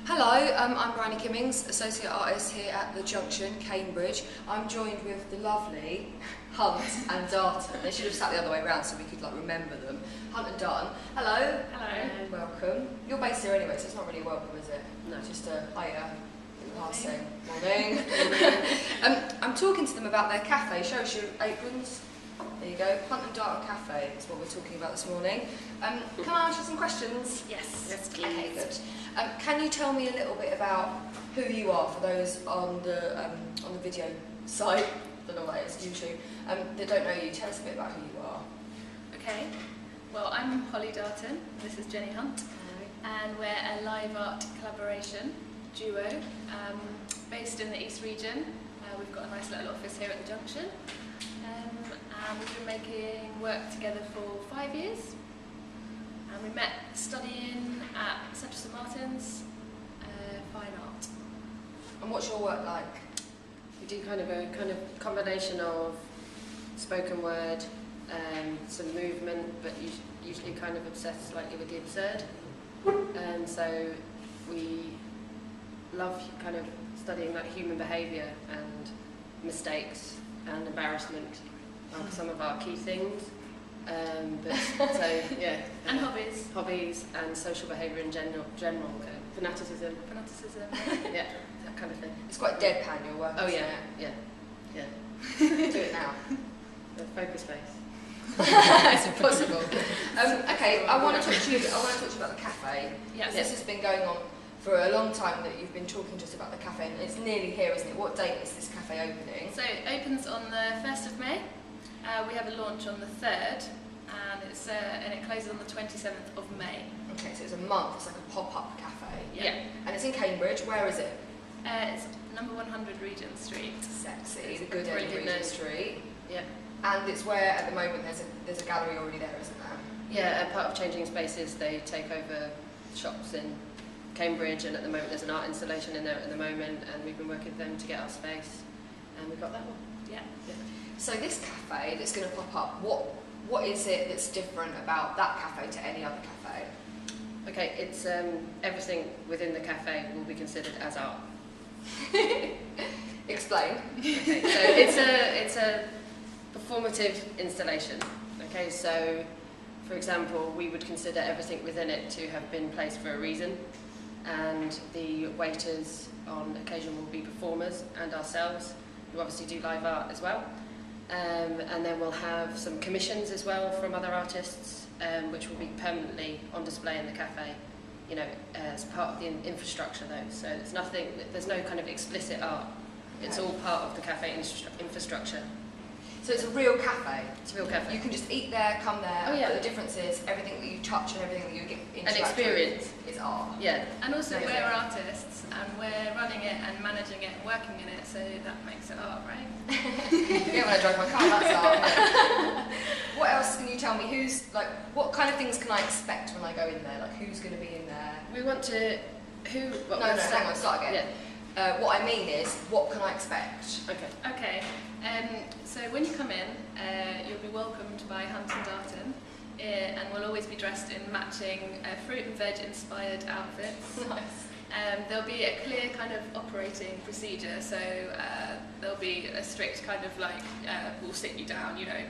Hello, I'm Bryony Kimmings, Associate Artist here at the Junction, Cambridge. I'm joined with the lovely Hunt and Darton. They should have sat the other way around so we could remember them. Hunt and Darton. Hello. Hello. Welcome. You're based here anyway, so it's not really a welcome, is it? No. Just a hiya. Passing. Morning. I'm talking to them about their cafe. Show us your aprons. There you go. Hunt and Darton Cafe is what we're talking about this morning. Can I ask you some questions? Yes. Yes, please. Okay, good. Can you tell me a little bit about who you are for those on the video site? I don't know why it's YouTube. That don't know you. Tell us a bit about who you are. Okay. Well, I'm Holly Darton. This is Jenny Hunt, and we're a live art collaboration duo based in the East Region. We've got a nice little office here at the Junction, and we've been making work together for 5 years. And we met studying at Central St Martin's, fine art. And what's your work like? We do kind of a combination of spoken word, some movement, but usually kind of obsessed slightly with the absurd. So we love kind of studying human behaviour and mistakes and embarrassment are some of our key things. And hobbies and social behaviour in general, fanaticism, yeah, that kind of thing. It's quite deadpan, your work. Oh isn't yeah, it? yeah. Do it now. The focus space. It's impossible. Okay, I want to talk to you about the cafe. Yes. This has been going on for a long time that you've been talking to us about the cafe, and it's nearly here, isn't it? What date is this cafe opening? So it opens on the 1st of May. We have a launch on the 3rd, and it closes on the 27th of May. Okay, so it's a month. It's like a pop-up cafe. Yeah. And it's in Cambridge. Where is it? It's number 100 Regent Street. Sexy. The good end Brilliant. Regent Street. Yeah. And it's where at the moment there's a gallery already there, isn't there? Yeah, and part of Changing Spaces, they take over shops in Cambridge, and at the moment there's an art installation in there at the moment, and we've been working with them to get our space, and we've got that one. Yeah. So this cafe that's going to pop up, what is it that's different about that cafe to any other cafe? Okay, it's everything within the cafe will be considered as art. Explain. Okay, so it's a performative installation. Okay, so for example, we would consider everything within it to have been placed for a reason, and the waiters on occasion will be performers and ourselves, who obviously do live art as well. And then we'll have some commissions as well from other artists, which will be permanently on display in the cafe, you know, as part of the infrastructure though. So there's no kind of explicit art. It's all part of the cafe infrastructure. So it's a real cafe. It's a real cafe. You can just eat there, come there. Oh, yeah. But the difference is everything that you touch and everything that you get An experience. is art. Yeah. And also we're artists, and we're running it and managing it and working in it, so that makes it art, right? Yeah, when I drive my car, that's art. What else can you tell me? What kind of things can I expect when I go in there? Like, who's going to be in there? We want to... Hang on, start again. Yeah. What I mean is, what can I expect? Okay. So when you come in, you'll be welcomed by Hunt and Darton, and we'll always be dressed in matching fruit and veg inspired outfits. Nice. There'll be a clear kind of operating procedure, so there'll be a strict kind of we'll sit you down, you know.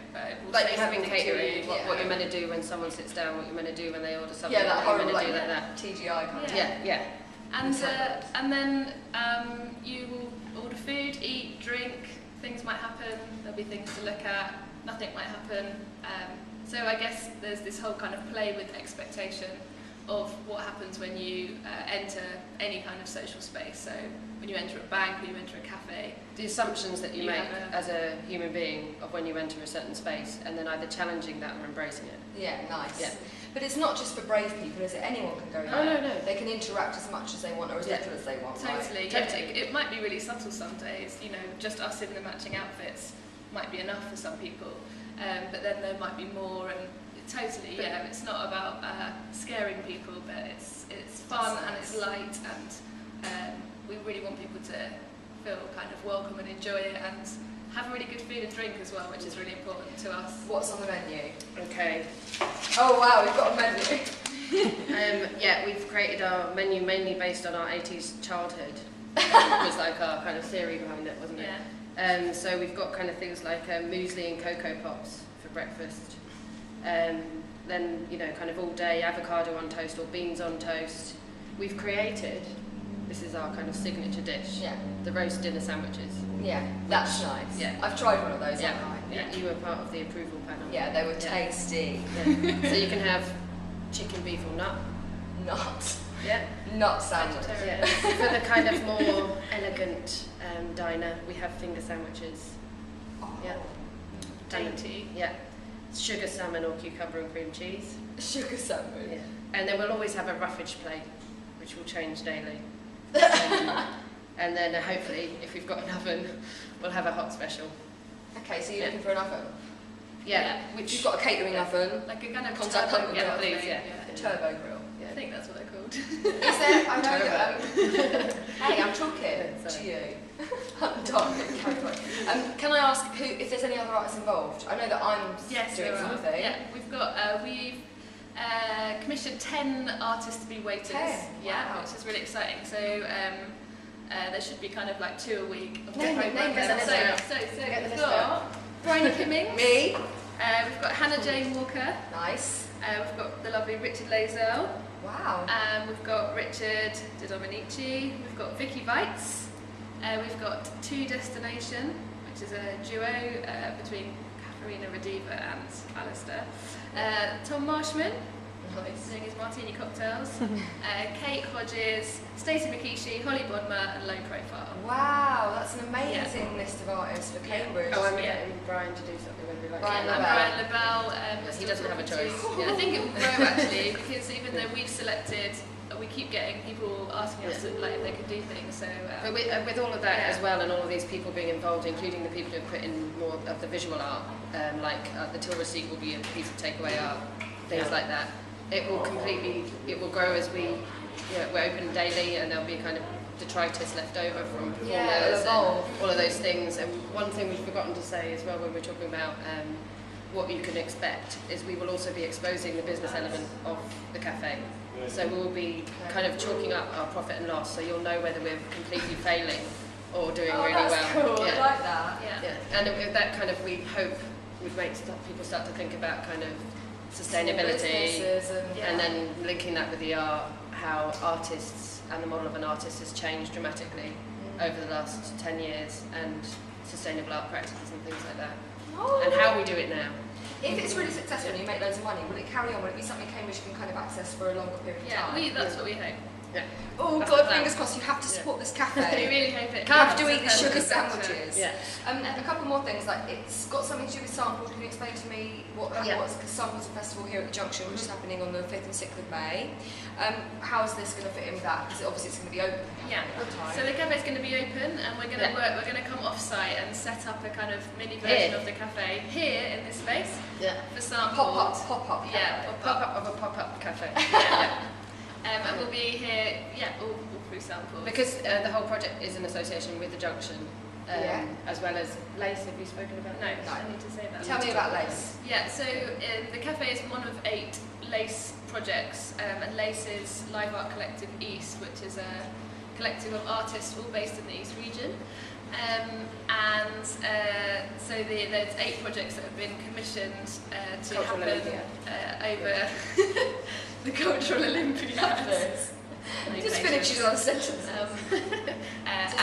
We'll Like say you're having something to catering, you. what you're meant to do when someone sits down, what you're meant to do when they order something, Yeah, that what you're horrible meant to do that. TGI kind of. Yeah. And then you will order food, eat, drink. Things might happen. There'll be things to look at. Nothing might happen. So I guess there's this whole kind of play with expectation of what happens when you enter any kind of social space. So when you enter a bank, when you enter a cafe. The assumptions that you make as a human being of when you enter a certain space, and then either challenging that or embracing it. Yeah, nice. Yeah. But it's not just for brave people, is it? Anyone can go in Oh, there. no. They can interact as much as they want, or as little as they want. Totally. Right? Yeah, it might be really subtle some days. You know, just us in the matching outfits might be enough for some people. But then there might be more, and totally, yeah. It's not about scaring people, but it's fun and it's light, and we really want people to feel kind of welcome and enjoy it, and have really good food and drink as well, which is really important to us. What's on the menu? Okay. Oh wow, we've got a menu. Yeah, we've created our menu mainly based on our 80s childhood. Was like our kind of theory behind it, wasn't it? Yeah. So we've got kind of things like muesli and cocoa pops for breakfast. Then, you know, kind of all day avocado on toast or beans on toast. We've created, this is our kind of signature dish, the roast dinner sandwiches. Yeah, that's nice. Yeah. I've tried one of those, Yeah. haven't I? Yeah, you were part of the approval panel. Yeah, they were tasty. Yeah. So you can have chicken, beef or nut. Not. Yeah. Not sandwich. Yeah. For the kind of more elegant diner, we have finger sandwiches. Oh. Yeah. Dainty. Yeah. Sugar salmon or cucumber and cream cheese. Sugar sandwich. Yeah. And then we'll always have a roughage plate, which will change daily. And then hopefully, if we've got an oven, we'll have a hot special. Okay, so you're looking for an oven? Yeah. Which You've got a catering oven. Like a kind of Contact turbo Hunt grill Darton, thing. please, yeah. A turbo grill. I think that's what they're called. Is there? I know that. Hey, I'm talking Yeah, to you. Hunt Darton. Can I ask who, if there's any other artists involved? I know that I'm doing something. Yeah, we've got commissioned 10 artists to be waiters. 10? Yeah, Wow. which is really exciting. So there should be kind of like 2 a week. Of Name different them, programs. name them. So Get the we've list got Brian Kimmings. Me. We've got Hannah Jane Walker. Nice. We've got the lovely Richard Lazel. Wow. We've got Richard De Dominici. We've got Vicky Weitz. We've got Two Destination, which is a duo between Katharina Radiva and Alistair. Tom Marshman, doing his martini cocktails. Kate Hodges, Stacey Mikishi, Holly Bodmer, and Low Profile. Wow, that's an amazing list of artists for Cambridge. Oh, I'm getting Brian to do something when we like Brian And Brian Labelle. He doesn't have a choice. I think it will grow actually, because even though we've selected, we keep getting people asking us like if they could do things. So, but with all of that as well, and all of these people being involved, including the people who have put in more of the visual art, like the till receipt will be a piece of takeaway art, things like that. It will grow as we're open daily, and there'll be kind of detritus left over from performers and all of those things. And one thing we've forgotten to say as well when we're talking about what you can expect is we will also be exposing the business element of the cafe. So we'll be kind of chalking up our profit and loss, so you'll know whether we're completely failing or doing really that's well. Cool. Yeah. I like that. yeah. And with that kind of, we hope would make people start to think about kind of sustainability, and then linking that with the art, how artists and the model of an artist has changed dramatically over the last 10 years, and sustainable art practices and things like that, and how we do it now. If it's really successful and you make loads of money, will it carry on? Will it be something Cambridge can kind of access for a longer period of time? Yeah, that's what we hope. Yeah. Oh That's God, the fingers crossed, you have to support this cafe. We really hope it. You have to eat the becomes sugar a success. sandwiches. Yeah. A couple more things, like it's got something to do with samples. Can you explain to me what's the Samples and Festival here at the Junction, which is happening on the 5th and 6th of May? How is this going to fit in with that? Because obviously it's going to be open. Yeah. So the cafe is going to be open, and we're going to work. We're going to come off-site and set up a kind of mini version of the cafe here in this space for samples. Pop up. Yeah, Pop-up of a pop-up cafe. And we'll be here, all through samples. Because the whole project is in association with the Junction, as well as Lace. Have you spoken about No, Lace? I need to say that. Tell me about Lace. Yeah, so the cafe is one of 8 Lace projects, and Lace is Live Art Collective East, which is a collective of artists all based in the East region. So there's 8 projects that have been commissioned to Cultural happen over the Cultural Olympiad. Just finish your sentence. And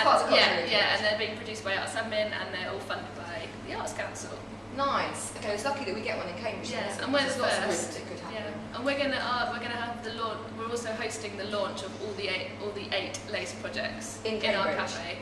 they're being produced by Artsadmin, and they're all funded by the Arts Council. Nice. Okay, it's lucky that we get one in Cambridge. Yeah, then, and we're the there's lots of first. room that could happen. Yeah, and we're gonna have the launch. We're also hosting the launch of all the eight Lace projects In our Cambridge? cafe.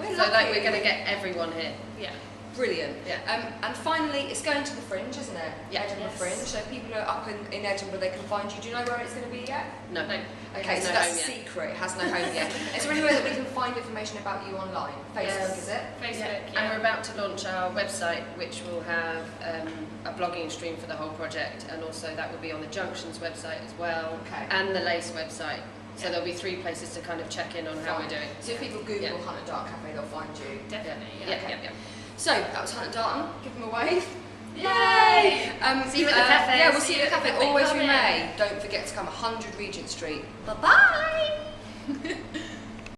We're So lucky. we're going to get everyone here. Yeah. Brilliant. Yeah. And finally, it's going to the Fringe, isn't it? Yeah. Edinburgh Yes. Fringe. So people are up in Edinburgh, they can find you. Do you know where it's going to be yet? No. Okay, has so no that's home a yet. secret. It has no home yet. Is there any way that we can find information about you online? Facebook, Yes. is it? Facebook. And we're about to launch our website, which will have a blogging stream for the whole project, and also that will be on the Junction's website as well, and the Lace website. So there'll be 3 places to kind of check in on how we're doing. So if people Google Hunt Darton Cafe, they'll find you. Definitely. Yeah. So that was Hunt Darton. Give them a wave. Yay! See you at the cafe. Yeah, we'll see you at the cafe. Always Come we in. may. Don't forget to come 100 Regent Street. Bye-bye!